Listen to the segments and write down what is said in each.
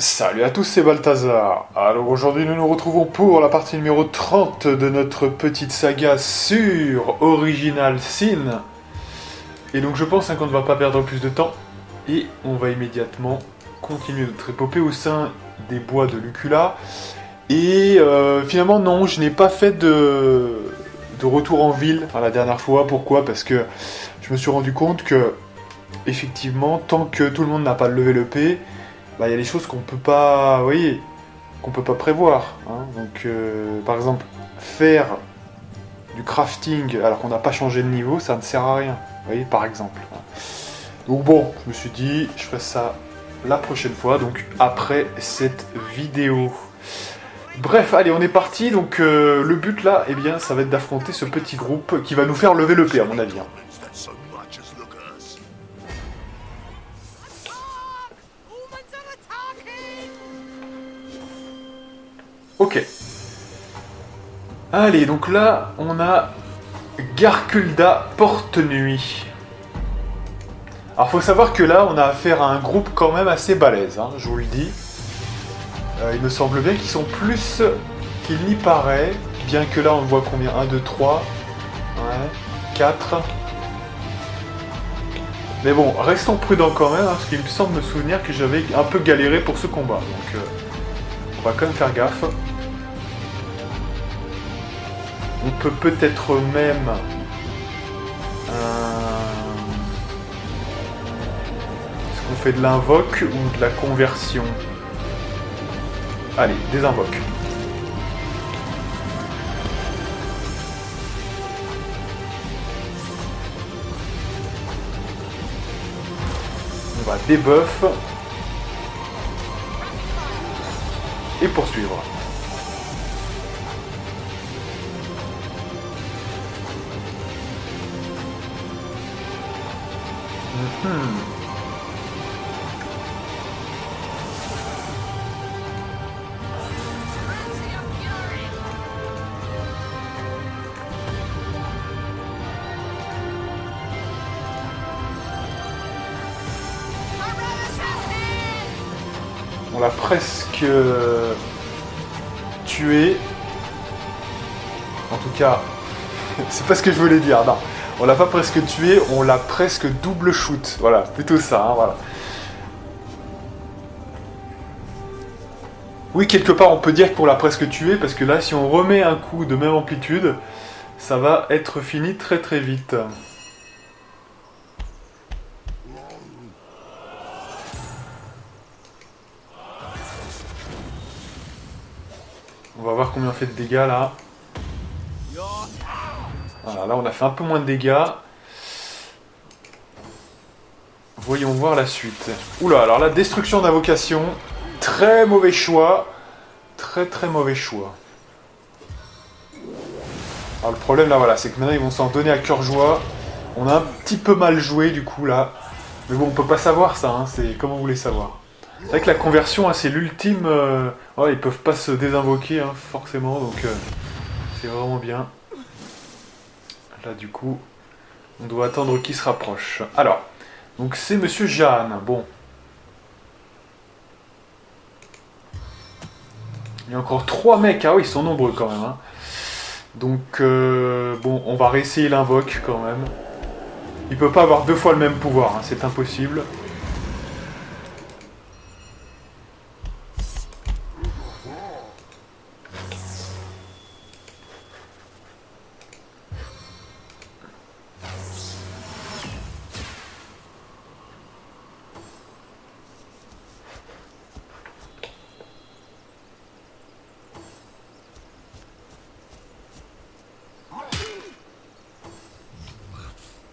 Salut à tous, c'est Balthazar. Alors aujourd'hui nous nous retrouvons pour la partie numéro 30 de notre petite saga sur Original Sin. Et donc je pense qu'on ne va pas perdre plus de temps et on va immédiatement continuer notre épopée au sein des bois de Lucula. Et finalement non, je n'ai pas fait de retour en ville la dernière fois. Pourquoi? Parce que je me suis rendu compte que effectivement, tant que tout le monde n'a pas levé le P, il y a des choses qu'on peut pas, vous voyez, qu'on peut pas prévoir. Hein. Donc, par exemple, faire du crafting alors qu'on n'a pas changé de niveau, ça ne sert à rien. Vous voyez, par exemple. Donc bon, je me suis dit, je ferai ça la prochaine fois, donc après cette vidéo. Bref, allez, on est parti. Donc le but là, eh bien, ça va être d'affronter ce petit groupe qui va nous faire lever le P, à mon avis. Hein. Ok. Allez, donc là, on a Garkulda Porte-Nuit. Alors, faut savoir que là, on a affaire à un groupe quand même assez balèze, hein, je vous le dis. Il me semble bien qu'ils sont plus qu'il n'y paraît, bien que là, on voit combien? 1, 2, 3, ouais, 4. Mais bon, restons prudents quand même, hein, parce qu'il me semble me souvenir que j'avais un peu galéré pour ce combat. Donc, on va quand même faire gaffe. On peut peut-être même... Est-ce qu'on fait de l'invoque ou de la conversion? Allez, des invoques. On va débuff. Et poursuivre. On l'a presque tué. En tout cas, c'est pas ce que je voulais dire. Non, on l'a pas presque tué, on l'a presque double shoot. Voilà, plutôt ça. Hein, voilà. Oui, quelque part, on peut dire qu'on l'a presque tué parce que là, si on remet un coup de même amplitude, ça va être fini très très vite. On va voir combien on fait de dégâts là. Voilà, là on a fait un peu moins de dégâts. Voyons voir la suite. Oula, alors la destruction d'invocation. Très mauvais choix. Très très mauvais choix. Alors le problème là, voilà, c'est que maintenant ils vont s'en donner à cœur joie. On a un petit peu mal joué du coup là. Mais bon, on peut pas savoir ça, hein, c'est comment vous voulez savoir. C'est vrai que la conversion, hein, c'est l'ultime... Ouais, ils peuvent pas se désinvoquer, hein, forcément, donc c'est vraiment bien. Là, du coup, on doit attendre qu'il se rapproche. Alors, donc c'est Monsieur Jeanne, bon. Il y a encore 3 mecs, ah oui, ils sont nombreux quand même. Hein. Donc, bon, on va réessayer l'invoque quand même. Il peut pas avoir 2 fois le même pouvoir, hein, c'est impossible.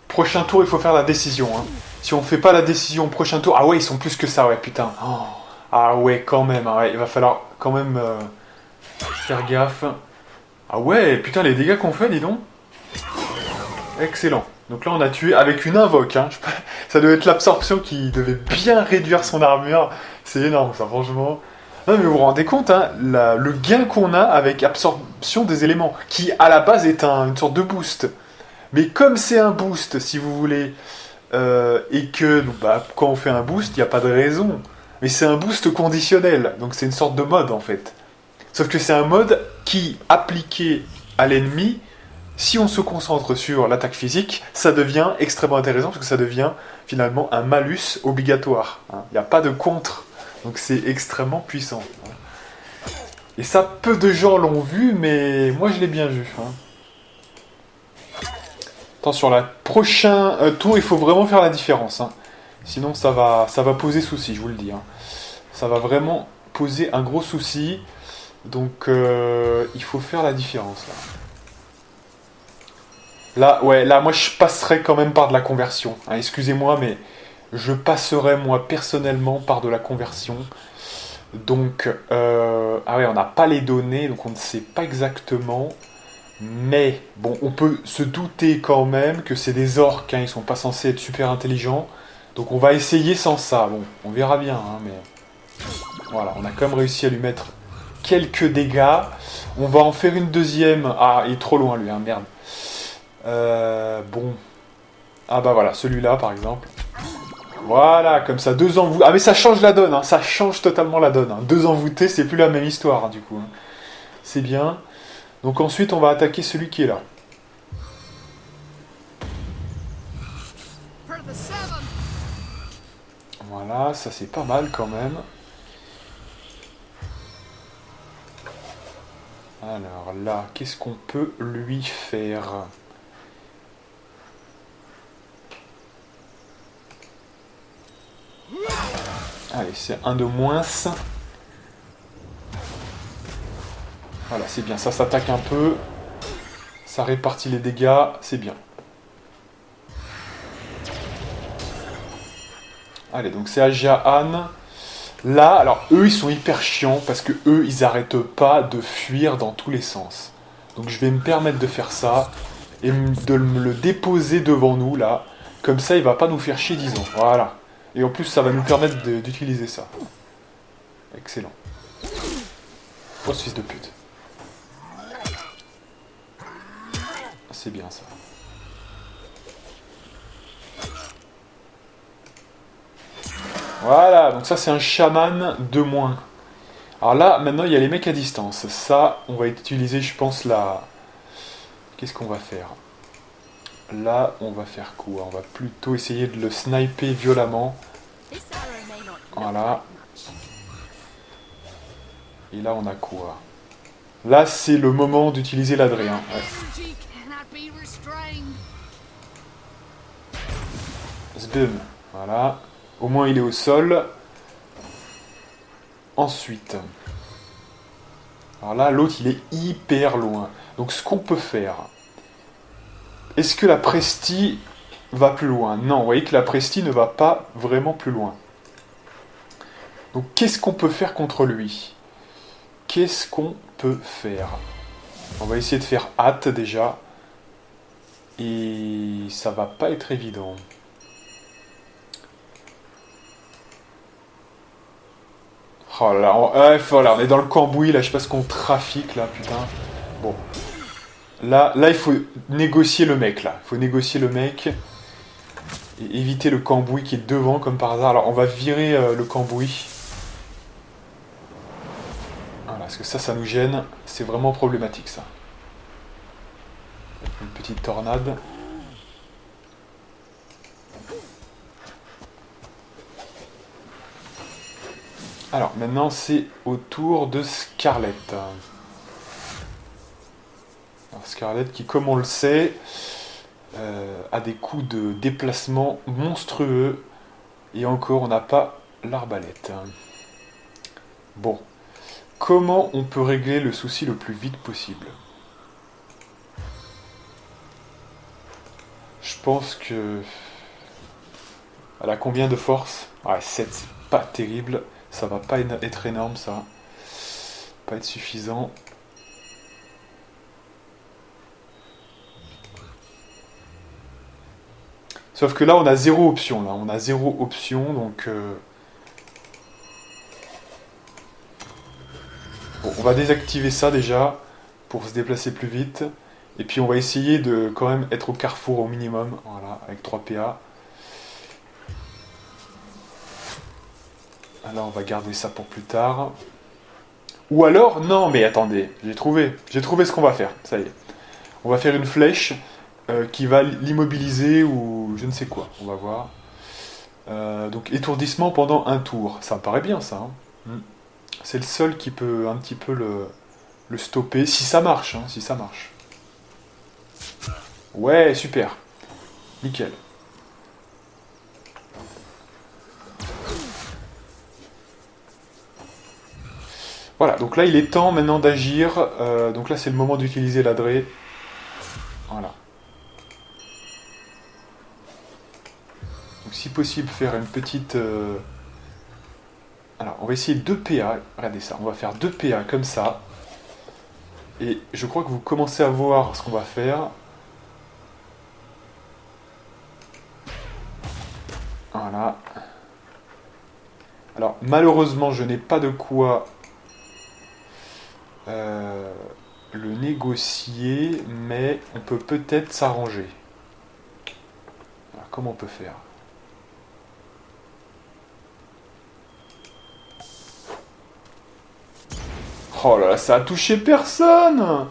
Prochain tour, il faut faire la décision. Hein. Si on fait pas la décision au prochain tour... Ah ouais, ils sont plus que ça, ouais, putain. Oh. Ah ouais, quand même. Ouais, il va falloir quand même faire gaffe. Ah ouais, putain, les dégâts qu'on fait, dis donc. Excellent. Donc là, on a tué avec une invoque. Hein. Ça devait être l'absorption qui devait bien réduire son armure. C'est énorme, ça, franchement. Non, mais vous vous rendez compte, hein, le gain qu'on a avec absorption des éléments, qui à la base est une sorte de boost. Mais comme c'est un boost, si vous voulez, et que donc, quand on fait un boost, il n'y a pas de raison mais c'est un boost conditionnel, donc c'est une sorte de mode en fait. Sauf que c'est un mode qui, appliqué à l'ennemi, si on se concentre sur l'attaque physique, ça devient extrêmement intéressant parce que ça devient finalement un malus obligatoire. Il n'y a pas de contre, donc c'est extrêmement puissant. Et ça, peu de gens l'ont vu, mais moi je l'ai bien vu. Attends, sur la prochain tour, il faut vraiment faire la différence. Sinon, ça va poser souci, je vous le dis. Ça va vraiment poser un gros souci. Donc, il faut faire la différence. Là, ouais, là, moi, je passerai quand même par de la conversion. Excusez-moi, mais je passerai, moi, personnellement, par de la conversion. Donc, ah ouais, on n'a pas les données, donc on ne sait pas exactement. Mais, bon, on peut se douter quand même que c'est des orques, ils sont pas censés être super intelligents. Donc on va essayer sans ça. Bon, on verra bien, mais... Voilà, on a quand même réussi à lui mettre quelques dégâts. On va en faire une deuxième. Ah, il est trop loin, lui, merde. Bon. Ah bah voilà, celui-là, par exemple. Voilà, comme ça, 2 envoûtés. Ah mais ça change la donne, ça change totalement la donne. 2 envoûtés, c'est plus la même histoire, du coup. C'est bien. Donc ensuite, on va attaquer celui qui est là. Voilà, ça c'est pas mal quand même. Alors là, qu'est-ce qu'on peut lui faire? Allez, c'est un de moins. Voilà, c'est bien. Ça s'attaque un peu. Ça répartit les dégâts. C'est bien. Allez, donc c'est Ajahan. Là, alors eux, ils sont hyper chiants parce que eux, ils arrêtent pas de fuir dans tous les sens. Donc je vais me permettre de faire ça et de me le déposer devant nous, là. Comme ça, il va pas nous faire chier, disons. Voilà. Et en plus, ça va nous permettre d'utiliser ça. Excellent. Oh, ce fils de pute. C'est bien, ça. Voilà, donc ça, c'est un chaman de moins. Alors là, maintenant, il y a les mecs à distance. Ça, on va utiliser, je pense, la... Qu'est-ce qu'on va faire? Là, on va faire quoi? On va plutôt essayer de le sniper violemment. Voilà. Et là, on a quoi? Là, c'est le moment d'utiliser l'Adrien. Ouais. Zbum. Voilà. Au moins, il est au sol. Ensuite. Alors là, l'autre, il est hyper loin. Donc, ce qu'on peut faire... Est-ce que la Presti va plus loin? Non, vous voyez que la Presti ne va pas vraiment plus loin. Donc, qu'est-ce qu'on peut faire contre lui? Qu'est-ce qu'on peut faire? On va essayer de faire hâte, déjà. Et ça va pas être évident. Oh là là, voilà, on est dans le cambouis, là, je sais pas ce qu'on trafique, là, putain. Bon. Là, il faut négocier le mec, là. Il faut négocier le mec. Et éviter le cambouis qui est devant, comme par hasard. Alors, on va virer le cambouis. Voilà, parce que ça nous gêne. C'est vraiment problématique, ça. Une petite tornade. Alors, maintenant, c'est au tour de Scarlett. Alors, Scarlett qui, comme on le sait, a des coups de déplacement monstrueux. Et encore, on n'a pas l'arbalète. Bon. Comment on peut régler le souci le plus vite possible? Je pense que... Elle a combien de force? Ouais, 7, c'est pas terrible. Ça va pas être énorme, ça. Pas être suffisant. Sauf que là, on a 0 option. Là. On a 0 option, donc... Bon, on va désactiver ça, déjà, pour se déplacer plus vite. Et puis, on va essayer de, quand même, être au carrefour au minimum. Voilà, avec 3 PA. Alors, on va garder ça pour plus tard. Ou alors, non, mais attendez, j'ai trouvé ce qu'on va faire, ça y est. On va faire une flèche qui va l'immobiliser ou je ne sais quoi, on va voir. Donc, étourdissement pendant un tour, ça me paraît bien ça. Hein. C'est le seul qui peut un petit peu le stopper, si ça marche, hein, si ça marche. Ouais, super. Nickel. Voilà, donc là il est temps maintenant d'agir. Donc là c'est le moment d'utiliser l'adré. Voilà. Donc si possible faire une petite... Alors on va essayer 2 PA. Regardez ça, on va faire 2 PA comme ça. Et je crois que vous commencez à voir ce qu'on va faire. Voilà. Alors malheureusement je n'ai pas de quoi le négocier, mais on peut peut-être s'arranger. Alors comment on peut faire? Oh là là, ça a touché personne!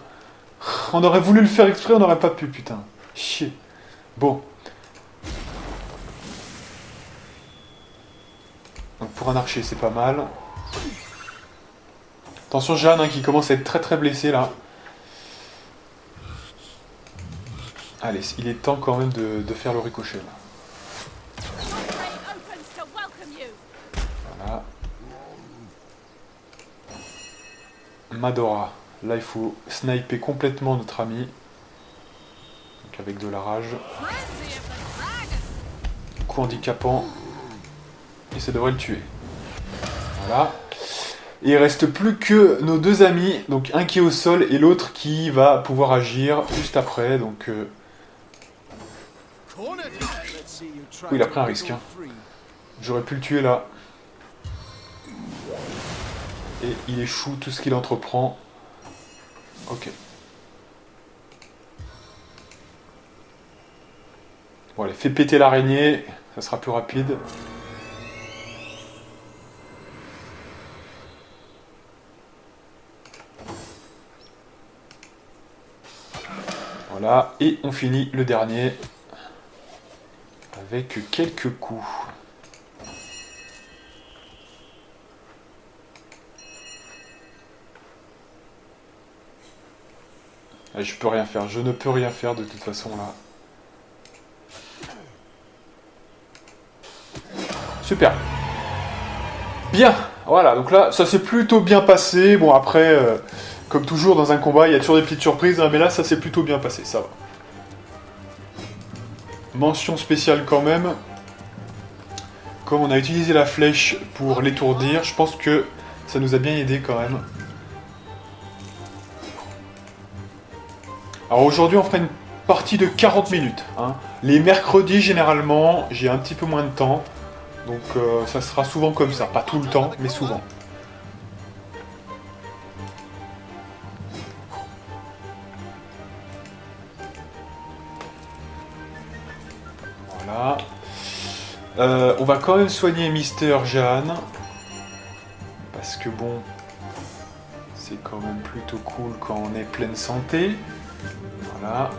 On aurait voulu le faire exprès, on n'aurait pas pu, putain. Chier. Bon. Donc pour un archer, c'est pas mal. Attention Jeanne, hein, qui commence à être très très blessée là. Allez, il est temps quand même de faire le ricochet là. Voilà. Madora. Là, il faut sniper complètement notre ami. Donc avec de la rage. Coup handicapant. Et ça devrait le tuer. Voilà. Et il reste plus que nos 2 amis. Donc un qui est au sol et l'autre qui va pouvoir agir juste après. Donc... Oui, il a pris un risque. Hein. J'aurais pu le tuer là. Et il échoue tout ce qu'il entreprend. Ok. Bon allez, fais péter l'araignée. Ça sera plus rapide. Voilà, et on finit le dernier avec quelques coups. Allez, je peux rien faire, je ne peux rien faire de toute façon là. Super. Bien, voilà, donc là, ça s'est plutôt bien passé. Bon, après, comme toujours dans un combat, il y a toujours des petites surprises, hein, mais là, ça s'est plutôt bien passé, ça va. Mention spéciale quand même. Comme on a utilisé la flèche pour l'étourdir, je pense que ça nous a bien aidé quand même. Alors aujourd'hui, on fera une partie de 40 minutes. Hein. Les mercredis, généralement, j'ai un petit peu moins de temps. Donc ça sera souvent comme ça. Pas tout le temps, mais souvent. Voilà. On va quand même soigner Mister Jeanne. Parce que bon, c'est quand même plutôt cool quand on est pleine santé. Voilà.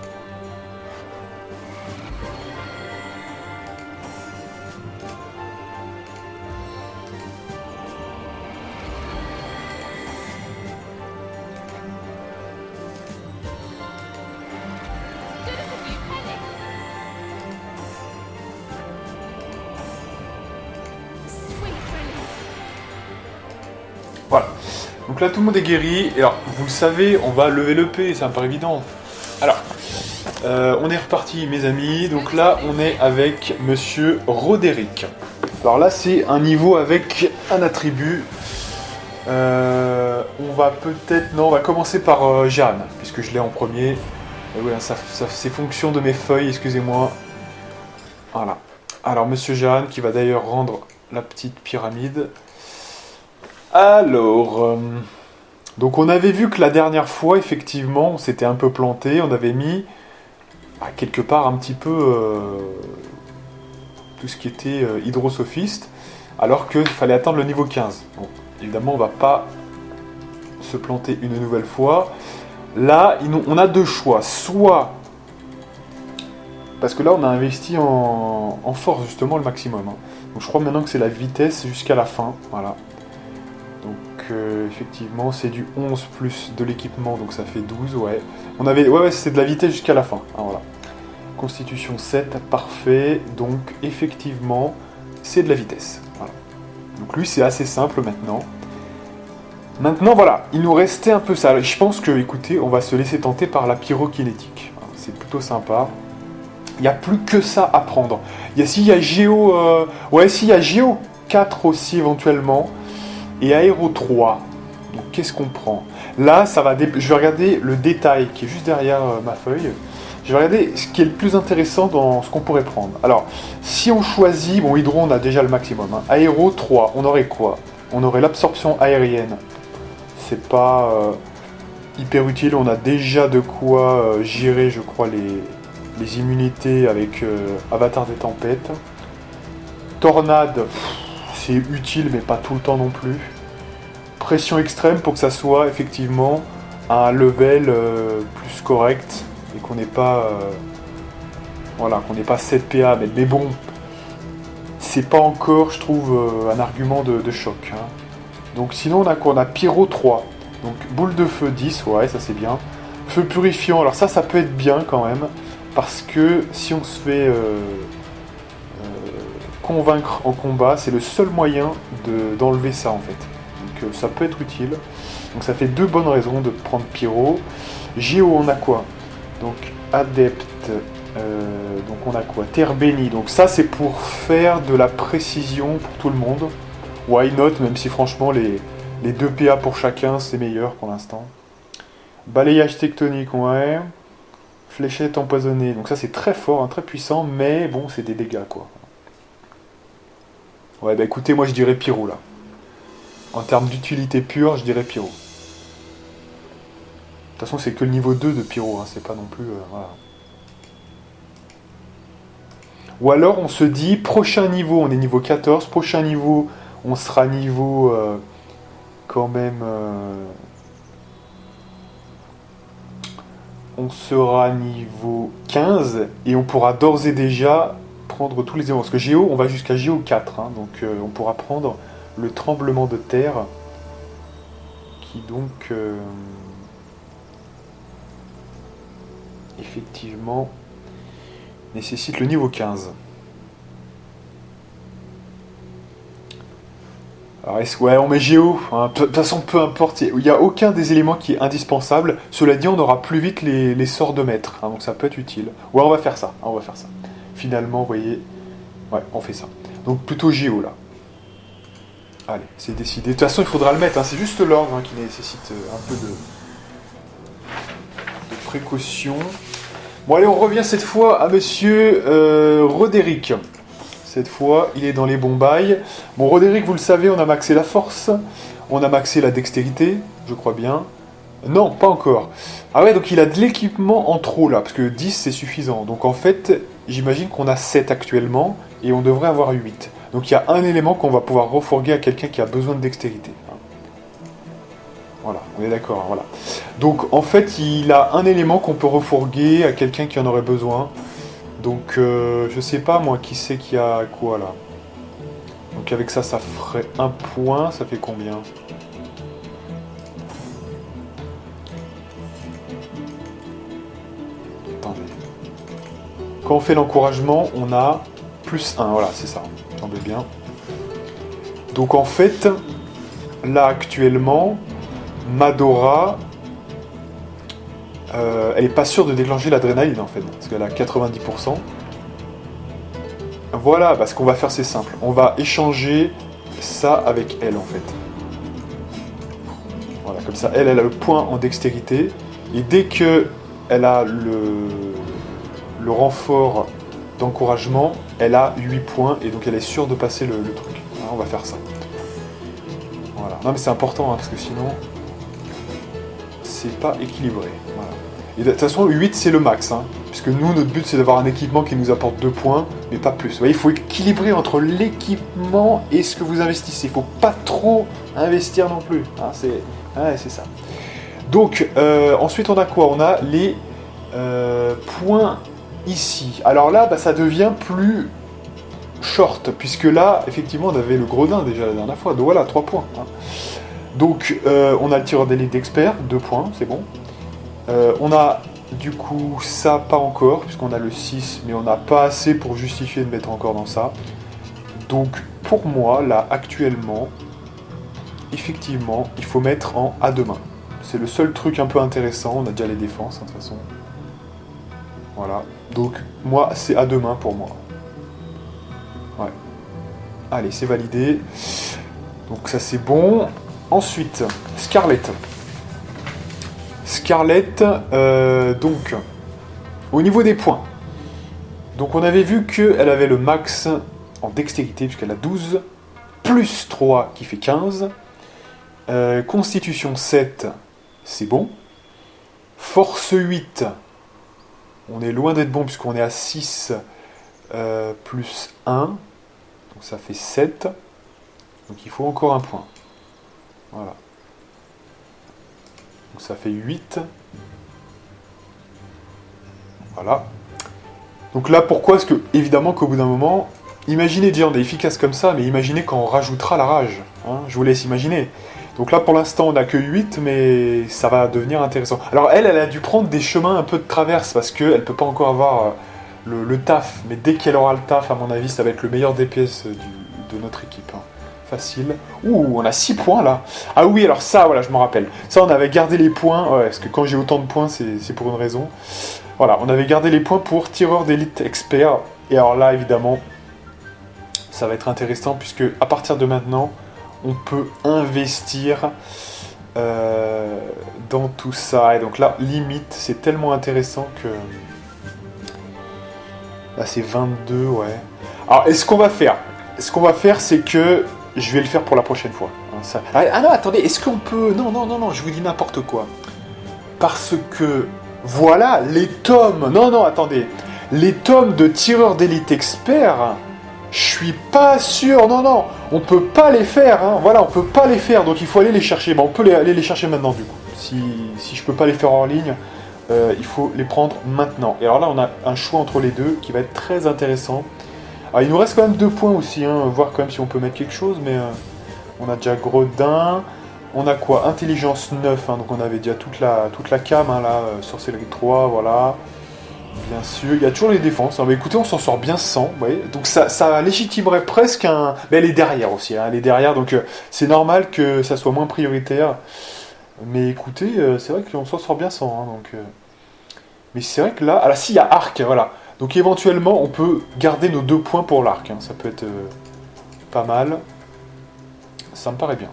Voilà. Donc là, tout le monde est guéri. Et alors, vous le savez, on va lever le P, c'est un peu évident. Alors, on est reparti, mes amis. Donc là, on est avec Monsieur Roderick. Alors là, c'est un niveau avec un attribut. On va peut-être... Non, on va commencer par Jeanne, puisque je l'ai en premier. Et ouais, ça c'est fonction de mes feuilles, excusez-moi. Voilà. Alors, Monsieur Jeanne, qui va d'ailleurs rendre la petite pyramide. Alors, donc on avait vu que la dernière fois, effectivement, on s'était un peu planté, on avait mis quelque part un petit peu tout ce qui était hydrosophiste. alors qu'il fallait attendre le niveau 15. Bon, évidemment, on va pas se planter une nouvelle fois. Là, on a deux choix. Soit, parce que là, on a investi en force, justement, le maximum. Hein. Donc je crois maintenant que c'est la vitesse jusqu'à la fin. Voilà. Donc, effectivement, c'est du 11 plus de l'équipement, donc ça fait 12, ouais. Ouais, c'est de la vitesse jusqu'à la fin. Ah, voilà. Constitution 7, parfait. Donc, effectivement, c'est de la vitesse. Voilà. Donc lui, c'est assez simple maintenant. Maintenant, voilà, il nous restait un peu ça. Je pense que, écoutez, on va se laisser tenter par la pyrokinétique. C'est plutôt sympa. Il n'y a plus que ça à prendre. S'il y a Géo... s'il y a Géo 4 aussi, éventuellement. Et Aéro 3. Donc, qu'est-ce qu'on prend? Là, ça va... Je vais regarder le détail qui est juste derrière ma feuille. Je vais regarder ce qui est le plus intéressant dans ce qu'on pourrait prendre. Alors, si on choisit... Bon, Hydro, on a déjà le maximum. Hein. Aéro 3, on aurait quoi? On aurait l'absorption aérienne. C'est pas hyper utile. On a déjà de quoi gérer, je crois, les immunités avec Avatar des Tempêtes. Tornade, c'est utile, mais pas tout le temps non plus. Pression extrême pour que ça soit effectivement à un level plus correct et qu'on n'ait pas... qu'on n'ait pas 7 PA. Mais bon, c'est pas encore, je trouve, un argument de choc. Hein. Donc sinon, on a quoi? On a Pyro 3. Donc boule de feu 10, ouais, ça c'est bien. Feu purifiant, alors ça peut être bien quand même. Parce que si on se fait convaincre en combat, c'est le seul moyen d'enlever ça en fait. Donc ça peut être utile. Donc ça fait deux bonnes raisons de prendre Pyro. Géo, on a quoi? Donc adepte, donc on a quoi? Terre bénie. Donc ça c'est pour faire de la précision pour tout le monde. Why not, même si franchement les 2 PA pour chacun c'est meilleur pour l'instant. Balayage tectonique, ouais. Fléchette empoisonnée, donc ça c'est très fort, hein, très puissant, mais bon, c'est des dégâts quoi. Ouais, bah écoutez, moi je dirais Pyro là. En termes d'utilité pure, je dirais Pyro. De toute façon, c'est que le niveau 2 de Pyro, hein, c'est pas non plus. Voilà. Ou alors on se dit, prochain niveau, on est niveau 14, prochain niveau, on sera niveau quand même. On sera niveau 15 et on pourra d'ores et déjà prendre tous les éléments. Parce que Géo, on va jusqu'à Géo 4, hein, donc on pourra prendre le tremblement de terre qui donc effectivement nécessite le niveau 15. Alors, ouais, on met Géo. Hein. De toute façon, peu importe. Il n'y a aucun des éléments qui est indispensable. Cela dit, on aura plus vite les sorts de maître. Hein, donc ça peut être utile. Ouais, on va faire ça. On va faire ça. Finalement, vous voyez... Ouais, on fait ça. Donc plutôt Géo, là. Allez, c'est décidé. De toute façon, il faudra le mettre. Hein. C'est juste l'ordre qui nécessite un peu de précaution. Bon, allez, on revient cette fois à monsieur Roderick. Cette fois, il est dans les bons bails. Bon, Roderick, vous le savez, on a maxé la force. On a maxé la dextérité, je crois bien. Non, pas encore. Ah ouais, donc il a de l'équipement en trop, là, parce que 10, c'est suffisant. Donc en fait, j'imagine qu'on a 7 actuellement, et on devrait avoir 8. Donc il y a un élément qu'on va pouvoir refourguer à quelqu'un qui a besoin de dextérité. Voilà, on est d'accord, hein, voilà. Donc en fait, il a un élément qu'on peut refourguer à quelqu'un qui en aurait besoin. Donc, je sais pas, moi, qui c'est qui a quoi, là. Donc, avec ça, ça ferait 1 point. Ça fait combien? Attendez. Quand on fait l'encouragement, on a plus 1. Voilà, c'est ça. Attendez bien. Donc, en fait, là, actuellement, Madora... elle est pas sûre de déclencher l'adrénaline en fait, parce qu'elle a 90%. Voilà, ce qu'on va faire c'est simple. On va échanger ça avec elle en fait. Voilà, comme ça, elle a le point en dextérité. Et dès que elle a le renfort d'encouragement, elle a 8 points et donc elle est sûre de passer le truc. Alors, on va faire ça. Voilà. Non mais c'est important parce que sinon, c'est pas équilibré. Voilà. Et de toute façon, 8 c'est le max, hein, puisque nous, notre but c'est d'avoir un équipement qui nous apporte 2 points, mais pas plus. Vous voyez, il faut équilibrer entre l'équipement et ce que vous investissez. Il ne faut pas trop investir non plus. Hein, c'est ça. Donc, ensuite on a quoi? On a les points ici. Alors là, bah, ça devient plus short, puisque là, effectivement, on avait le gredin déjà la dernière fois. Donc voilà, 3 points. Hein. Donc, on a le tireur d'élite d'expert, 2 points, c'est bon. On a du coup ça, pas encore, puisqu'on a le 6, mais on n'a pas assez pour justifier de mettre encore dans ça. Donc, pour moi, là, actuellement, effectivement, il faut mettre en à deux mains. C'est le seul truc un peu intéressant. On a déjà les défenses, hein, de toute façon. Voilà. Donc, moi, c'est à deux mains pour moi. Ouais. Allez, c'est validé. Donc, ça, c'est bon. Ensuite, Scarlett. Scarlett, donc, au niveau des points. Donc, on avait vu qu'elle avait le max en dextérité, puisqu'elle a 12, plus 3 qui fait 15. Constitution 7, c'est bon. Force 8, on est loin d'être bon puisqu'on est à 6 plus 1. Donc ça fait 7. Donc il faut encore un point. Voilà. Donc ça fait 8. Voilà. Donc là, pourquoi? Parce que, évidemment, qu'au bout d'un moment, imaginez déjà, on est efficace comme ça, mais imaginez quand on rajoutera la rage. Hein, je vous laisse imaginer. Donc là, pour l'instant, on n'a que 8, mais ça va devenir intéressant. Alors elle a dû prendre des chemins un peu de traverse, parce qu'elle ne peut pas encore avoir le taf. Mais dès qu'elle aura le taf, à mon avis, ça va être le meilleur DPS de notre équipe. Hein. Facile. Ouh, on a 6 points, là. Ah oui, alors ça, voilà, je me rappelle. Ça, on avait gardé les points. Ouais, parce que quand j'ai autant de points, c'est pour une raison. Voilà, on avait gardé les points pour tireur d'élite expert. Et alors là, évidemment, ça va être intéressant, puisque à partir de maintenant, on peut investir dans tout ça. Et donc là, limite, c'est tellement intéressant que... Là, c'est 22, ouais. Alors, ce qu'on va faire, c'est que je vais le faire pour la prochaine fois. Hein, ça... Ah non, attendez, est-ce qu'on peut... Non, je vous dis n'importe quoi. Parce que, voilà, les tomes... Non, attendez. Les tomes de tireur d'élite expert... Je suis pas sûr, non, on peut pas les faire, hein. Voilà, on peut pas les faire, donc il faut aller les chercher. Bon, on peut aller les chercher maintenant, du coup. Si je peux pas les faire en ligne, il faut les prendre maintenant. Et alors là, on a un choix entre les deux qui va être très intéressant. Alors, il nous reste quand même 2 points aussi, hein, voir quand même si on peut mettre quelque chose, mais on a déjà Gredin. On a quoi? Intelligence 9, hein, donc on avait déjà toute la cam, hein, là, Sorcellerie 3, voilà. Bien sûr, il y a toujours les défenses. Hein. Mais écoutez, on s'en sort bien sans. Vous voyez, donc ça légitimerait presque un... Mais elle est derrière aussi. Hein. Elle est derrière, donc c'est normal que ça soit moins prioritaire. Mais écoutez, c'est vrai qu'on s'en sort bien sans. Hein, donc, mais c'est vrai que là... Ah là, si, il y a arc, voilà. Donc éventuellement, on peut garder nos 2 points pour l'arc. Hein. Ça peut être pas mal. Ça me paraît bien.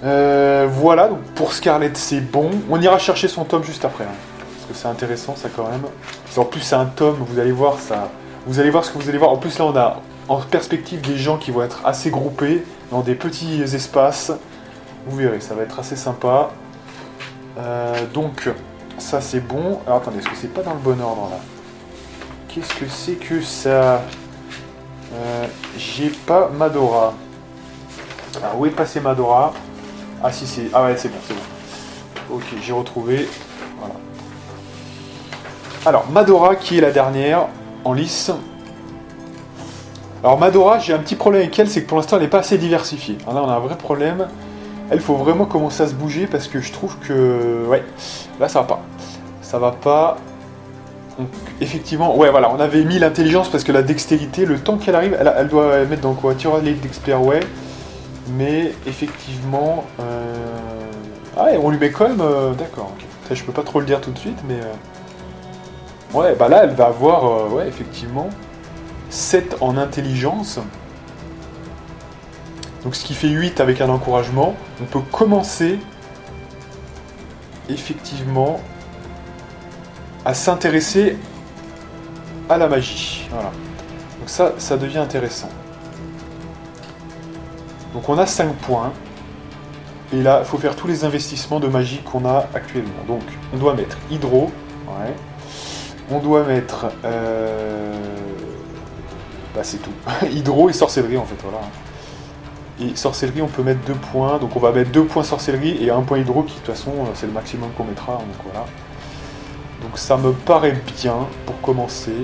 Hein. Voilà, donc pour Scarlett, c'est bon. On ira chercher son tome juste après. Hein. Parce que c'est intéressant ça quand même. En plus c'est un tome, vous allez voir ça. Vous allez voir ce que vous allez voir. En plus là on a en perspective des gens qui vont être assez groupés dans des petits espaces. Vous verrez, ça va être assez sympa. Donc ça c'est bon. Alors attendez, est-ce que c'est pas dans le bon ordre là? Qu'est-ce que c'est que ça? J'ai pas Madora. Alors où est passé Madora? Ah si c'est. Ah ouais c'est bon, c'est bon. Ok, j'ai retrouvé. Voilà. Alors, Madora, qui est la dernière, en lice. Alors, Madora, j'ai un petit problème avec elle, c'est que pour l'instant, elle n'est pas assez diversifiée. Alors là, on a un vrai problème. Elle, faut vraiment commencer à se bouger, parce que je trouve que... Ouais, là, ça va pas. Ça va pas. Donc, effectivement, ouais, voilà, on avait mis l'intelligence, parce que la dextérité, le temps qu'elle arrive, elle doit mettre dans quoi? Tireur d'expert, ouais. Mais, effectivement... Ah ouais, on lui met quand même... D'accord, ok. Ça, je peux pas trop le dire tout de suite, mais... Ouais, bah là, elle va avoir, ouais, effectivement, 7 en intelligence. Donc ce qui fait 8 avec un encouragement. On peut commencer, effectivement, à s'intéresser à la magie. Voilà. Donc ça devient intéressant. Donc on a 5 points. Et là, il faut faire tous les investissements de magie qu'on a actuellement. Donc, on doit mettre hydro. Ouais. On doit mettre... Bah, c'est tout. Hydro et sorcellerie, en fait, voilà. Et sorcellerie, on peut mettre 2 points. Donc, on va mettre 2 points sorcellerie et 1 point hydro, qui, de toute façon, c'est le maximum qu'on mettra. Donc, voilà. Donc, ça me paraît bien, pour commencer.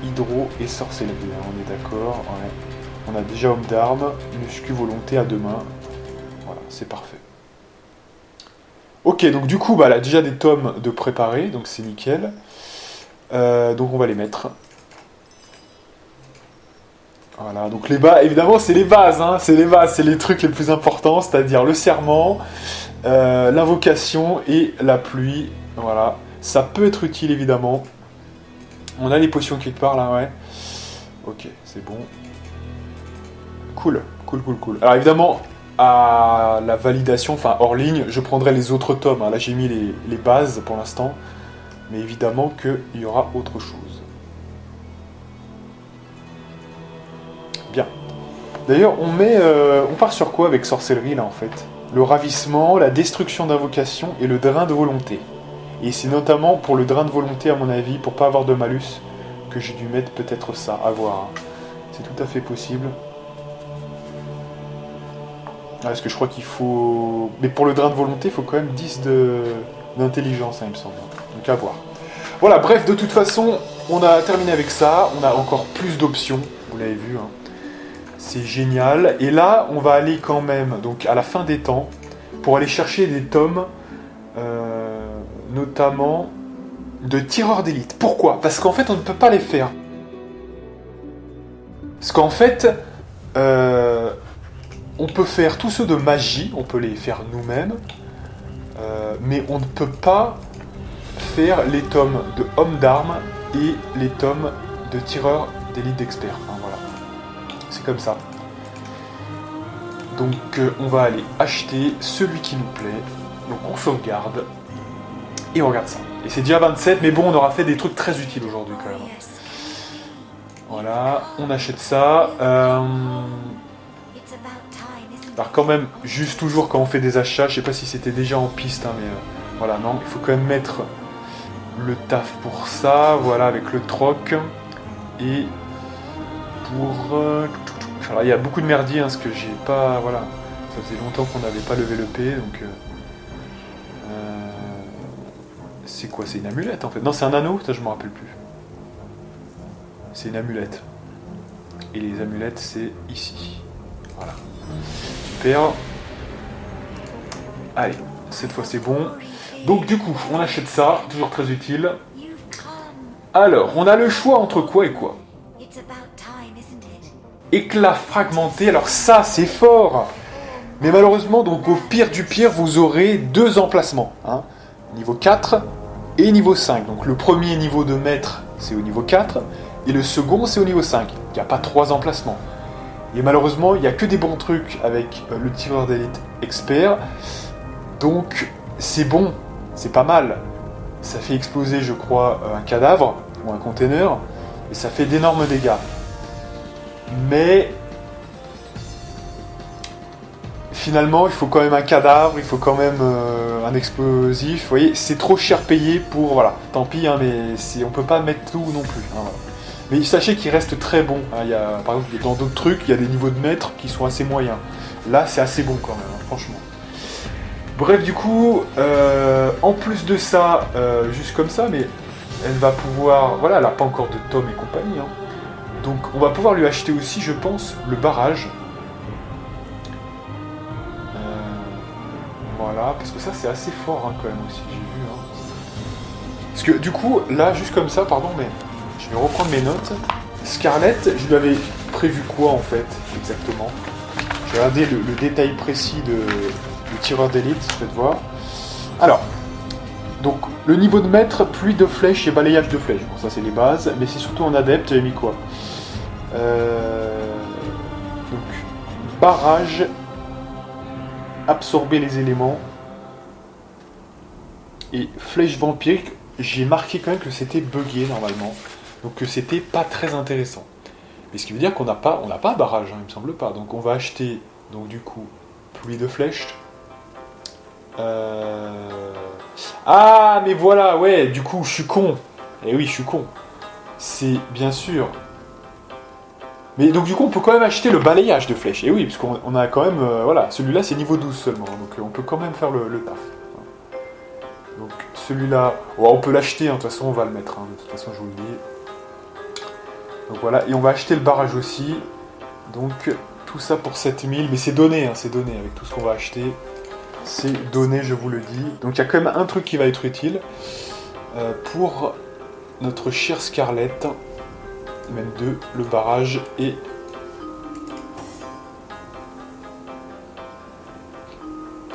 Hydro et sorcellerie, hein, on est d'accord. Ouais. On a déjà homme d'armes, muscu volonté à 2 mains. Voilà, c'est parfait. Ok, donc du coup, bah, elle a déjà des tomes de préparés, donc c'est nickel. Donc on va les mettre. Voilà, donc les bases, évidemment, c'est les bases, hein, c'est les bases, c'est les trucs les plus importants, c'est-à-dire le serment, l'invocation et la pluie. Voilà, ça peut être utile, évidemment. On a les potions quelque part, là, ouais. Ok, c'est bon. Cool, cool, cool, cool. Alors évidemment, à la validation, enfin hors ligne, je prendrai les autres tomes. Hein. Là j'ai mis les bases pour l'instant, mais évidemment qu'il y aura autre chose. Bien. D'ailleurs, on part sur quoi avec sorcellerie là en fait? Le ravissement, la destruction d'invocation et le drain de volonté. Et c'est notamment pour le drain de volonté à mon avis, pour pas avoir de malus, que j'ai dû mettre peut-être ça, à voir. Hein. C'est tout à fait possible. Parce que je crois qu'il faut... Mais pour le drain de volonté, il faut quand même 10 d'intelligence, hein, il me semble. Donc à voir. Voilà, bref, de toute façon, on a terminé avec ça. On a encore plus d'options, vous l'avez vu. Hein. C'est génial. Et là, on va aller quand même, donc à la fin des temps, pour aller chercher des tomes, notamment de tireurs d'élite. Pourquoi? Parce qu'en fait, on ne peut pas les faire. Parce qu'en fait... on peut faire tous ceux de magie, on peut les faire nous-mêmes, mais on ne peut pas faire les tomes de hommes d'armes et les tomes de tireurs d'élite d'experts. Enfin, voilà. C'est comme ça. Donc on va aller acheter celui qui nous plaît, donc on sauvegarde, et on regarde ça. Et c'est déjà 27, mais bon, on aura fait des trucs très utiles aujourd'hui quand même. Voilà, on achète ça. Alors quand même, juste toujours quand on fait des achats, je sais pas si c'était déjà en piste, hein, mais voilà, non, il faut quand même mettre le taf pour ça, voilà, avec le troc. Et pour... alors il y a beaucoup de merdier, hein, parce que j'ai pas... Voilà, ça faisait longtemps qu'on n'avait pas levé le P, donc... c'est quoi? C'est une amulette en fait? Non, c'est un anneau? Ça, je me rappelle plus. C'est une amulette. Et les amulettes, c'est ici. Voilà. Super. Allez, cette fois c'est bon. Donc du coup, on achète ça, toujours très utile. Alors, on a le choix entre quoi et quoi? Éclat fragmenté, alors ça c'est fort. Mais malheureusement, donc au pire du pire, vous aurez 2 emplacements. Hein. Niveau 4 et niveau 5. Donc le premier niveau de maître, c'est au niveau 4. Et le second, c'est au niveau 5. Il n'y a pas 3 emplacements. Et malheureusement, il n'y a que des bons trucs avec le tireur d'élite expert. Donc, c'est bon, c'est pas mal. Ça fait exploser, je crois, un cadavre ou un container. Et ça fait d'énormes dégâts. Mais... finalement, il faut quand même un cadavre, il faut quand même un explosif. Vous voyez, c'est trop cher payé pour... Voilà, tant pis, hein, mais on peut pas mettre tout non plus. Hein, voilà. Mais sachez qu'il reste très bon. Hein. Il y a, par exemple, dans d'autres trucs, il y a des niveaux de maître qui sont assez moyens. Là, c'est assez bon quand même, hein, franchement. Bref, du coup, en plus de ça, juste comme ça, mais elle va pouvoir... Voilà, elle n'a pas encore de tome et compagnie. Hein. Donc, on va pouvoir lui acheter aussi, je pense, le barrage. Voilà, parce que ça, c'est assez fort hein, quand même aussi, j'ai vu. Hein. Parce que du coup, là, juste comme ça, pardon, mais... Je vais reprendre mes notes. Scarlett, je lui avais prévu quoi en fait, exactement? J'ai regardé le détail précis du tireur d'élite, faites voir. Alors, donc le niveau de maître, pluie de flèches et balayage de flèches. Bon, ça c'est les bases, mais c'est surtout en adepte, j'avais mis quoi? Donc, barrage, absorber les éléments, et flèche vampirique, j'ai marqué quand même que c'était buggé normalement. Donc c'était pas très intéressant. Mais ce qui veut dire qu'on n'a pas un barrage, hein, il me semble pas. Donc on va acheter Donc du coup, pluie de flèches. Ah, mais voilà, ouais, du coup, je suis con. Eh oui, je suis con. C'est bien sûr. Mais donc du coup, on peut quand même acheter le balayage de flèches. Et oui, parce qu'on a quand même... voilà, celui-là, c'est niveau 12 seulement. Donc on peut quand même faire le taf. Donc celui-là, oh, on peut l'acheter, hein, de toute façon, on va le mettre. Hein, de toute façon, je vous le dis. Donc voilà, et on va acheter le barrage aussi. Donc tout ça pour 7000. Mais c'est donné, hein, c'est donné avec tout ce qu'on va acheter. C'est donné, je vous le dis. Donc il y a quand même un truc qui va être utile pour notre chère Scarlett. Même deux, le barrage et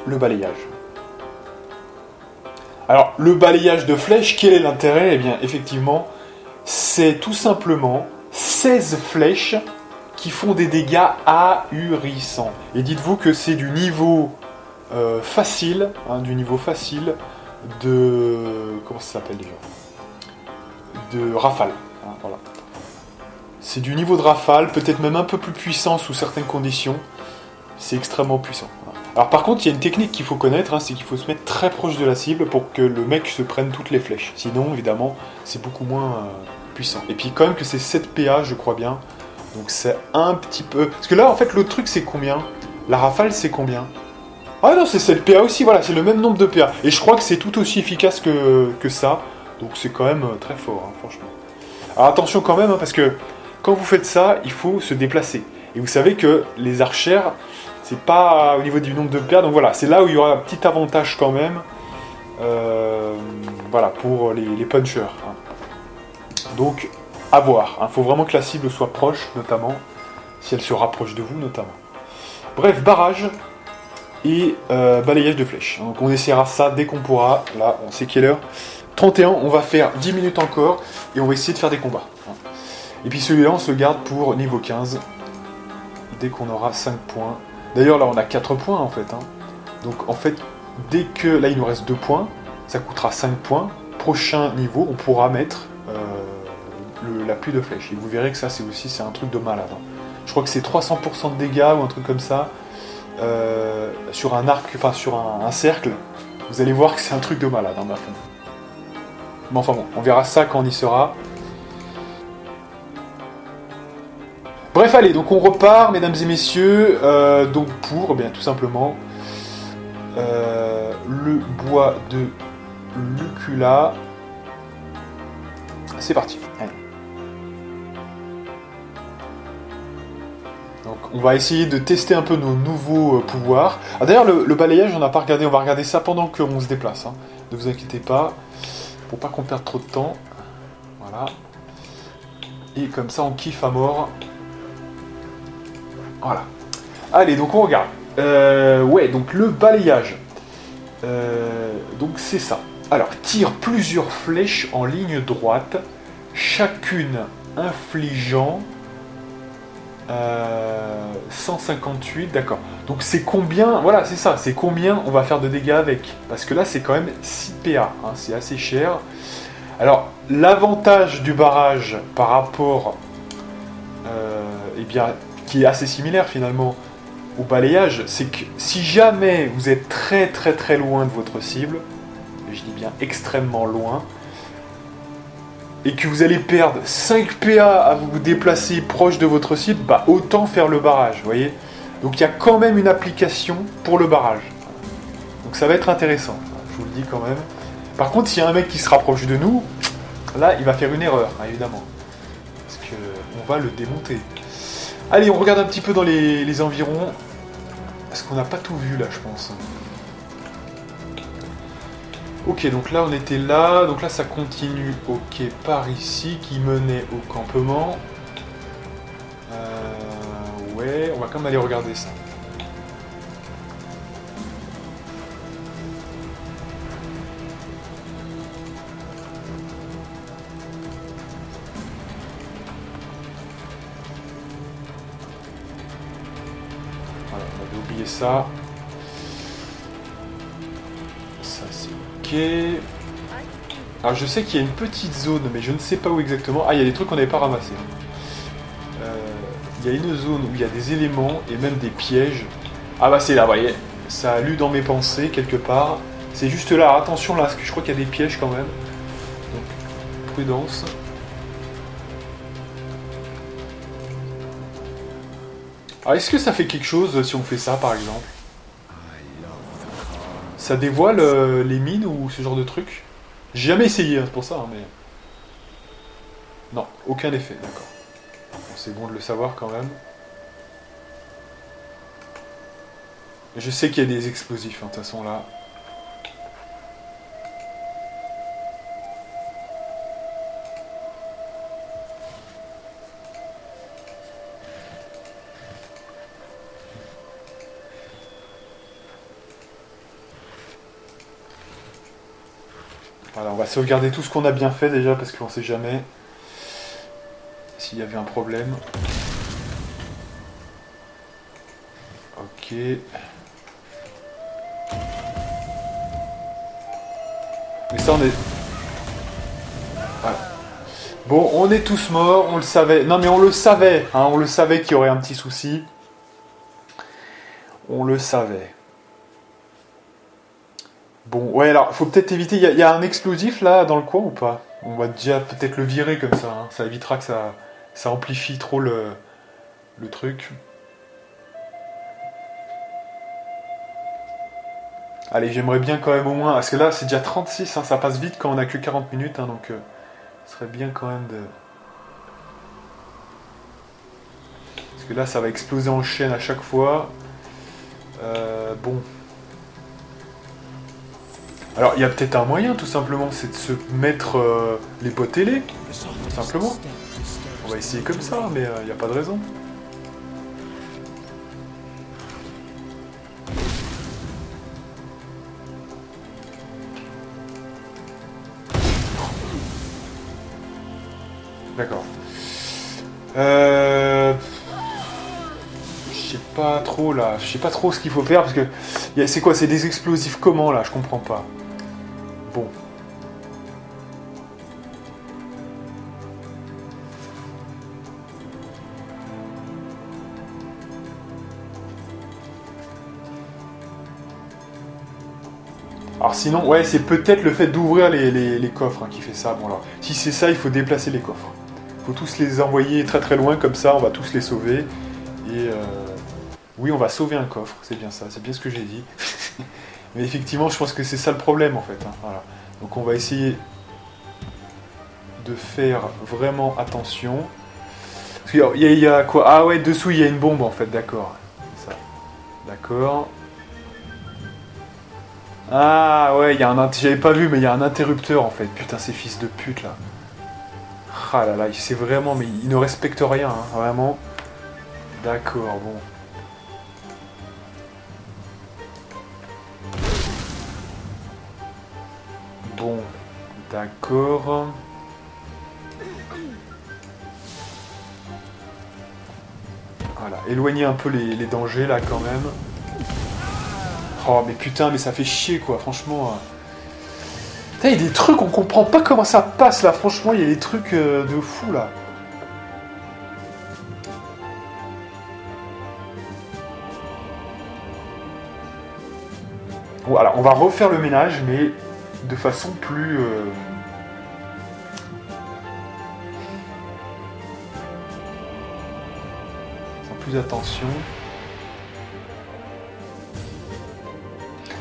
le balayage. Alors, le balayage de flèches, quel est l'intérêt? Eh bien, effectivement, c'est tout simplement 16 flèches qui font des dégâts ahurissants. Et dites-vous que c'est du niveau facile, hein, de... Comment ça s'appelle déjà? De rafale. Hein, voilà. C'est du niveau de rafale, peut-être même un peu plus puissant sous certaines conditions. C'est extrêmement puissant. Alors par contre, il y a une technique qu'il faut connaître, hein, c'est qu'il faut se mettre très proche de la cible pour que le mec se prenne toutes les flèches. Sinon, évidemment, c'est beaucoup moins puissant. Et puis quand même que c'est 7 PA, je crois bien. Donc c'est un petit peu... Parce que là, en fait, l'autre truc, c'est combien? La rafale, c'est combien? Ah non, c'est 7 PA aussi, voilà, c'est le même nombre de PA. Et je crois que c'est tout aussi efficace que ça. Donc c'est quand même très fort, hein, franchement. Alors attention quand même, hein, parce que quand vous faites ça, il faut se déplacer. Et vous savez que les archères, c'est pas au niveau du nombre de PA, donc voilà, c'est là où il y aura un petit avantage quand même, voilà, pour les punchers. Hein. Donc, à voir. Il faut vraiment que la cible soit proche, notamment, si elle se rapproche de vous, notamment. Bref, barrage et balayage de flèches. Donc on essaiera ça dès qu'on pourra. Là, on sait quelle heure. 31, on va faire 10 minutes encore, et on va essayer de faire des combats. Et puis celui-là, on se le garde pour niveau 15, dès qu'on aura 5 points. D'ailleurs, là, on a 4 points, en fait. Hein. Donc, en fait, dès que... Là, il nous reste 2 points, ça coûtera 5 points. Prochain niveau, on pourra mettre la pluie de flèches. Et vous verrez que ça, c'est un truc de malade. Hein. Je crois que c'est 300% de dégâts, ou un truc comme ça, sur un arc, enfin, sur un cercle. Vous allez voir que c'est un truc de malade, hein, ma fond. Mais enfin bon, on verra ça quand on y sera. Bref, allez, donc on repart, mesdames et messieurs, donc pour, bien, tout simplement, le bois de Lucula. C'est parti. Allez. Donc, on va essayer de tester un peu nos nouveaux pouvoirs. Ah, d'ailleurs, le balayage, on n'a pas regardé, on va regarder ça pendant qu'on se déplace. Hein. Ne vous inquiétez pas, pour pas qu'on perde trop de temps. Voilà. Et comme ça, on kiffe à mort. Voilà. Allez, donc on regarde. Ouais, donc le balayage. Donc c'est ça. Alors, tire plusieurs flèches en ligne droite, chacune infligeant 158, d'accord. Donc c'est combien, voilà, c'est ça, c'est combien on va faire de dégâts avec. Parce que là, c'est quand même 6 PA, hein, c'est assez cher. Alors, l'avantage du barrage par rapport, eh bien, qui est assez similaire finalement au balayage, c'est que si jamais vous êtes très très très loin de votre cible, et je dis bien extrêmement loin, et que vous allez perdre 5 PA à vous déplacer proche de votre cible, bah autant faire le barrage, vous voyez. Donc il y a quand même une application pour le barrage. Donc ça va être intéressant, je vous le dis quand même. Par contre, s'il y a un mec qui se rapproche de nous, là il va faire une erreur, hein, évidemment. Parce qu'on va le démonter. Allez, on regarde un petit peu dans les environs. Parce qu'on n'a pas tout vu là, je pense. Ok, donc là on était là. Donc là ça continue, ok, par ici, qui menait au campement. Ouais, on va quand même aller regarder ça. Ça. Ça c'est ok. Alors je sais qu'il y a une petite zone, mais je ne sais pas où exactement. Ah, il y a des trucs qu'on n'avait pas ramassés. Il y a une zone où il y a des éléments et même des pièges. Ah bah c'est là, vous voyez. Ça a lu dans mes pensées, quelque part. C'est juste là, attention là, parce que je crois qu'il y a des pièges quand même. Donc, prudence. Alors, est-ce que ça fait quelque chose si on fait ça, par exemple? Ça dévoile les mines ou ce genre de truc? J'ai jamais essayé, hein, c'est pour ça, hein, mais... Non, aucun effet, d'accord. Bon, c'est bon de le savoir quand même. Je sais qu'il y a des explosifs, hein, de toute façon, là. Voilà, on va sauvegarder tout ce qu'on a bien fait déjà, parce qu'on sait jamais s'il y avait un problème. Ok. Mais ça, on est... Voilà. Bon, on est tous morts, on le savait. Non, mais on le savait, hein, on le savait qu'il y aurait un petit souci. On le savait. Bon, ouais, alors, faut peut-être éviter... Il y a un explosif, là, dans le coin, ou pas? On va déjà peut-être le virer comme ça, hein. Ça évitera que ça amplifie trop le truc. Allez, j'aimerais bien quand même au moins... Parce que là, c'est déjà 36, hein, ça passe vite quand on a que 40 minutes, hein, donc... ce serait bien quand même de... Parce que là, ça va exploser en chaîne à chaque fois. Bon. Alors, il y a peut-être un moyen, tout simplement, c'est de se mettre les pots télé, tout simplement. On va essayer comme ça, mais il n'y a pas de raison. D'accord. Je sais pas trop là, je sais pas trop ce qu'il faut faire parce que c'est quoi, c'est des explosifs comment là, je comprends pas. Bon. Alors sinon, ouais, c'est peut-être le fait d'ouvrir les coffres hein, qui fait ça. Bon alors, si c'est ça, il faut déplacer les coffres. Il faut tous les envoyer très très loin, comme ça on va tous les sauver. Et oui, on va sauver un coffre, c'est bien ça, c'est bien ce que j'ai dit. Mais effectivement, je pense que c'est ça le problème en fait. Hein, voilà. Donc on va essayer de faire vraiment attention. Parce qu'il y a quoi? Ah ouais, dessous il y a une bombe en fait, d'accord. Ça. D'accord. Ah ouais, il y a un... J'avais pas vu, mais il y a un interrupteur en fait. Putain, ces fils de pute là. Ah là là, c'est vraiment... Mais il ne respecte rien, hein, vraiment. D'accord, bon. Bon, d'accord. Voilà, éloigner un peu les dangers là quand même. Oh mais putain, mais ça fait chier quoi, franchement. Putain, il y a des trucs, on comprend pas comment ça passe là, franchement, il y a des trucs de fou là. Bon, alors, on va refaire le ménage, mais de façon plus... sans plus attention.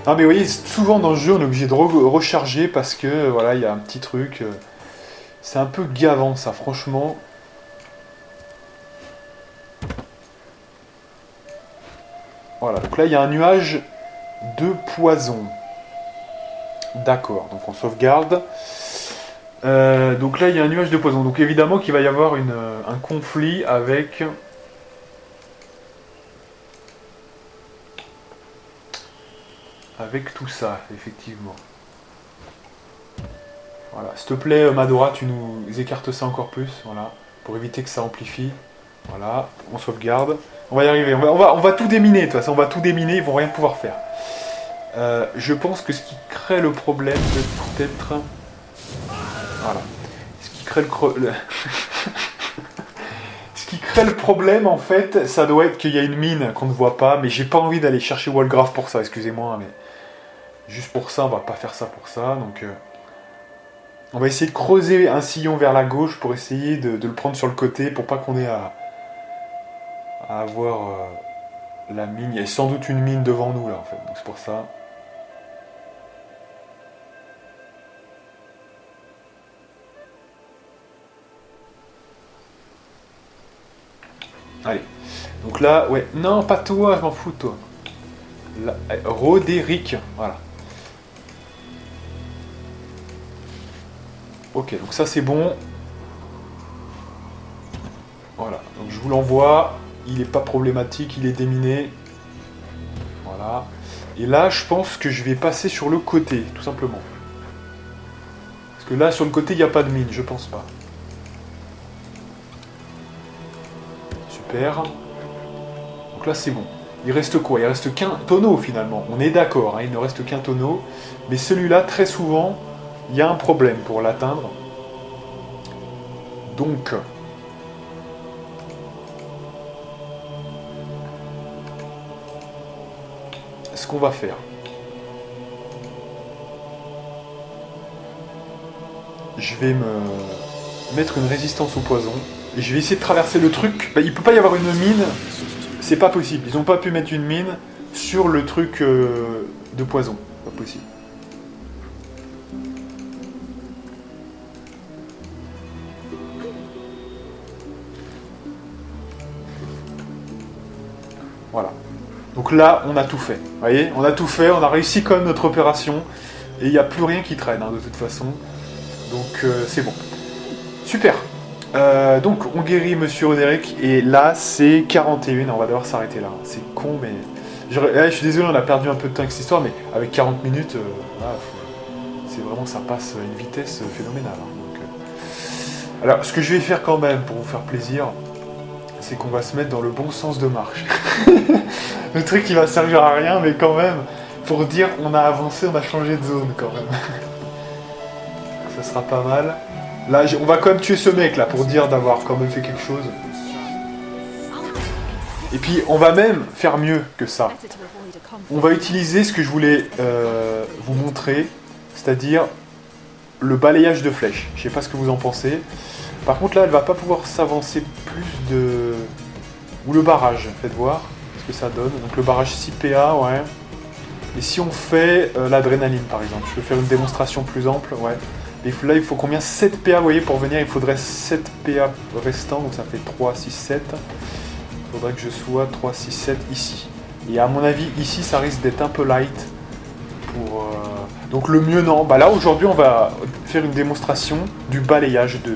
Non mais vous voyez, souvent dans le jeu, on est obligé de recharger parce que, voilà, il y a un petit truc... c'est un peu gavant ça, franchement. Voilà, donc là, il y a un nuage de poison. D'accord, donc on sauvegarde. Donc là, il y a un nuage de poison. Donc évidemment qu'il va y avoir un conflit avec... avec tout ça, effectivement. Voilà, s'il te plaît, Madora, tu nous écartes ça encore plus, voilà, pour éviter que ça amplifie. Voilà, on sauvegarde. On va y arriver, on va tout déminer, de toute façon, on va tout déminer, ils vont rien pouvoir faire. Je pense que ce qui crée le problème, c'est peut-être... Voilà. Ce qui crée Après, le problème, en fait, ça doit être qu'il y a une mine qu'on ne voit pas, mais j'ai pas envie d'aller chercher Walgrave pour ça, excusez-moi, mais juste pour ça, on va pas faire ça pour ça, donc... On va essayer de creuser un sillon vers la gauche pour essayer de le prendre sur le côté, pour pas qu'on ait à avoir la mine. Il y a sans doute une mine devant nous, là, en fait, donc c'est pour ça. Allez. Donc là, ouais. Non, pas toi, je m'en fous de toi. Là, Roderick, voilà. Ok, donc ça c'est bon. Voilà, donc je vous l'envoie. Il n'est pas problématique, il est déminé. Voilà. Et là, je pense que je vais passer sur le côté, tout simplement. Parce que là, sur le côté, il n'y a pas de mine, je pense pas. Super. Donc là, c'est bon. Il reste quoi? Il reste qu'un tonneau, finalement. On est d'accord, hein, il ne reste qu'un tonneau. Mais celui-là, très souvent, il y a un problème pour l'atteindre. Donc... ce qu'on va faire. Je vais me mettre une résistance au poison. Et je vais essayer de traverser le truc. Bah, il peut pas y avoir une mine. C'est pas possible. Ils ont pas pu mettre une mine sur le truc de poison. Pas possible. Voilà. Donc là, on a tout fait. Vous voyez, on a tout fait, on a réussi quand même notre opération. Et il n'y a plus rien qui traîne, hein, de toute façon. Donc c'est bon. Super. Donc on guérit Monsieur Roderick. Et là, c'est 41. On va devoir s'arrêter là. C'est con, mais... je suis désolé, on a perdu un peu de temps avec cette histoire, mais avec 40 minutes, là, c'est vraiment, ça passe à une vitesse phénoménale. Hein. Donc, alors, ce que je vais faire quand même, pour vous faire plaisir, c'est qu'on va se mettre dans le bon sens de marche. Le truc qui va servir à rien, mais quand même, pour dire on a avancé, on a changé de zone quand même. Ça sera pas mal. Là, on va quand même tuer ce mec là, pour dire d'avoir quand même fait quelque chose. Et puis, on va même faire mieux que ça. On va utiliser ce que je voulais vous montrer, c'est-à-dire le balayage de flèches. Je sais pas ce que vous en pensez. Par contre, là, elle va pas pouvoir s'avancer plus de... Ou le barrage, faites voir ce que ça donne. Donc le barrage 6 PA, ouais. Et si on fait l'adrénaline, par exemple, je vais faire une démonstration plus ample, ouais. Et là, il faut combien? 7 PA, vous voyez, pour venir, il faudrait 7 PA restants, donc ça fait 3, 6, 7. Il faudrait que je sois 3, 6, 7 ici. Et à mon avis, ici, ça risque d'être un peu light. Pour, donc le mieux, non. Bah là, aujourd'hui, on va faire une démonstration du balayage de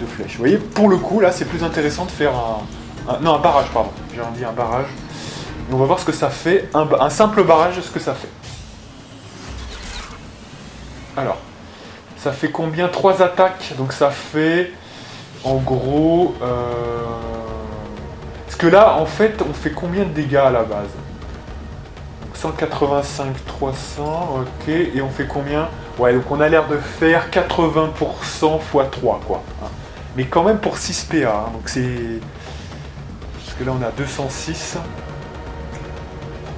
flèches. Vous voyez, pour le coup, là, c'est plus intéressant de faire un barrage, pardon. J'ai dit un barrage. Et on va voir ce que ça fait. Un simple barrage, ce que ça fait. Alors, ça fait combien? 3 attaques. Donc ça fait, en gros... Parce que là, en fait, on fait combien de dégâts à la base? 185, 300, ok. Et on fait combien? Ouais, donc on a l'air de faire 80% x 3, quoi. Mais quand même pour 6 PA, hein, donc c'est... Parce que là on a 206.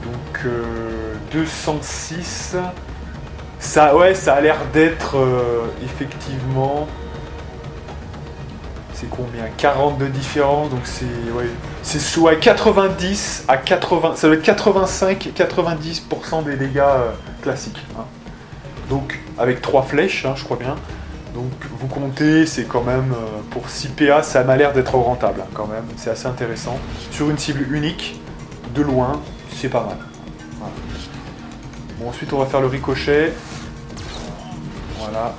Donc 206... Ça, ouais, ça a l'air d'être effectivement... C'est combien? 40 de différence, donc c'est... Ouais, c'est soit 90 à 80... Ça doit être 85-90% des dégâts classiques. Hein. Donc avec 3 flèches, hein, je crois bien. Donc vous comptez, c'est quand même, pour 6 PA, ça m'a l'air d'être rentable hein, quand même, c'est assez intéressant. Sur une cible unique, de loin, c'est pas mal. Voilà. Bon, ensuite on va faire le ricochet. Voilà.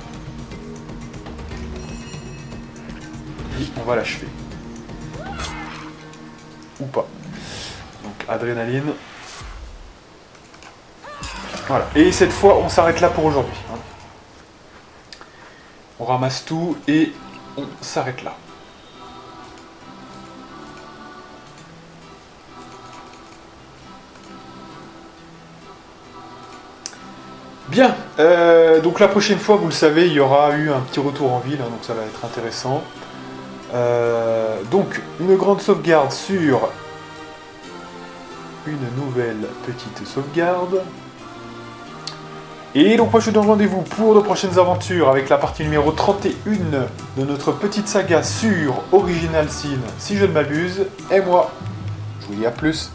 Et on va l'achever. Ou pas. Donc adrénaline. Voilà. Et cette fois, on s'arrête là pour aujourd'hui. Hein. On ramasse tout et on s'arrête là. Bien, donc la prochaine fois, vous le savez, il y aura eu un petit retour en ville, hein, donc ça va être intéressant. Donc, une grande sauvegarde sur une nouvelle petite sauvegarde. Et donc moi je vous donne rendez-vous pour de prochaines aventures avec la partie numéro 31 de notre petite saga sur Original Sin, si je ne m'abuse. Et moi, je vous dis à plus.